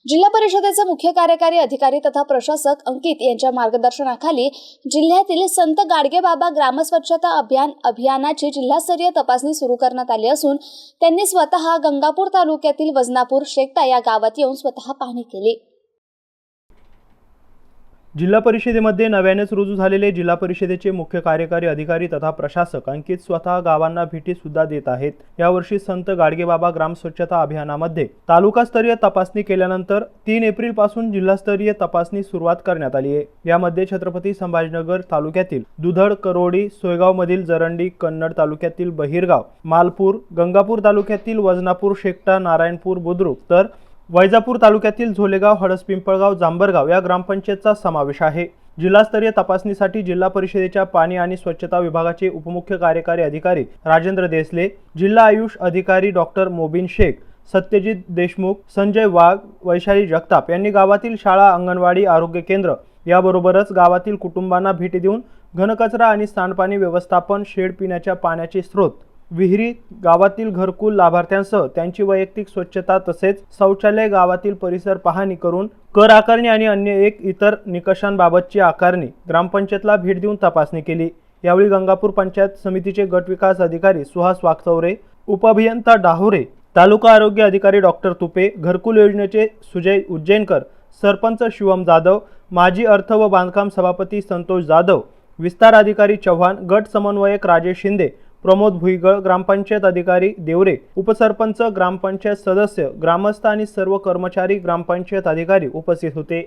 जिल्हा परिषदेचे मुख्य कार्यकारी अधिकारी तथा प्रशासक अंकित यांच्या मार्गदर्शनाखाली जिल्ह्यातील संत गाडगेबाबा ग्रामस्वच्छता अभियानाची जिल्हास्तरीय तपासणी सुरू करण्यात आली असून त्यांनी स्वतः गंगापूर तालुक्यातील वजनापूर शेकटा या गावात येऊन स्वतः पाहणी केली। जिल्हा परिषदेमध्ये नव्यानेच रुजू झालेले जिल्हा परिषदेचे मुख्य कार्यकारी अधिकारी तथा प्रशासक अंकित स्वतः गावांना भेटी सुद्धा देत आहेत। यावर्षी संत गाडगेबाबा ग्राम स्वच्छता अभियानामध्ये तालुकास्तरीय तपासणी केल्यानंतर 3 एप्रिल पासून जिल्हास्तरीय तपासणी सुरुवात करण्यात आली आहे। यामध्ये छत्रपती संभाजीनगर तालुक्यातील दुधड, करोडी, सोयगाव मधील जरंडी, कन्नड तालुक्यातील बहिरगाव, मालपूर, गंगापूर तालुक्यातील वजनापूर, शेकटा, नारायणपूर, बुद्रुक तर वैजापूर तालुक्यातील झोलेगाव, हडसपिंपळगाव, जांभरगाव या ग्रामपंचायतचा समावेश आहे। जिल्हास्तरीय तपासणीसाठी जिल्हा परिषदेच्या पाणी आणि स्वच्छता विभागाचे उपमुख्य कार्यकारी अधिकारी राजेंद्र देसले, जिल्हा आयुष अधिकारी डॉक्टर मोबिन शेख, सत्यजित देशमुख, संजय वाघ, वैशाली जगताप यांनी गावातील शाळा, अंगणवाडी, आरोग्य केंद्र याबरोबरच गावातील कुटुंबांना भेटी देऊन घनकचरा आणि सांडपाणी व्यवस्थापन, शेड, पिण्याच्या पाण्याचे स्रोत, विहिरी, गावातील घरकुल लाभार्थ्यांसह त्यांची वैयक्तिक स्वच्छता तसेच शौचालय, गावातील परिसर पाहणी करून कर आकारणी आणि अन्य इतर निकषांबाबतची आकारणी ग्रामपंचायतला भेट देऊन तपासणी केली। यावेळी गंगापूर पंचायत समितीचे गट विकास अधिकारी सुहास वागचौरे, उपअभियंता डाहोरे, तालुका आरोग्य अधिकारी डॉक्टर तुपे, घरकुल योजनेचे सुजय उज्जैनकर, सरपंच शिवम जाधव, माजी अर्थ व बांधकाम सभापती संतोष जाधव, विस्तार अधिकारी चव्हाण, गट समन्वयक राजेश शिंदे, प्रमोद भुईगळ, ग्रामपंचायत अधिकारी देवरे, उपसरपंच, ग्रामपंचायत सदस्य, ग्रामस्थ आणि सर्व कर्मचारी, ग्रामपंचायत अधिकारी उपस्थित होते।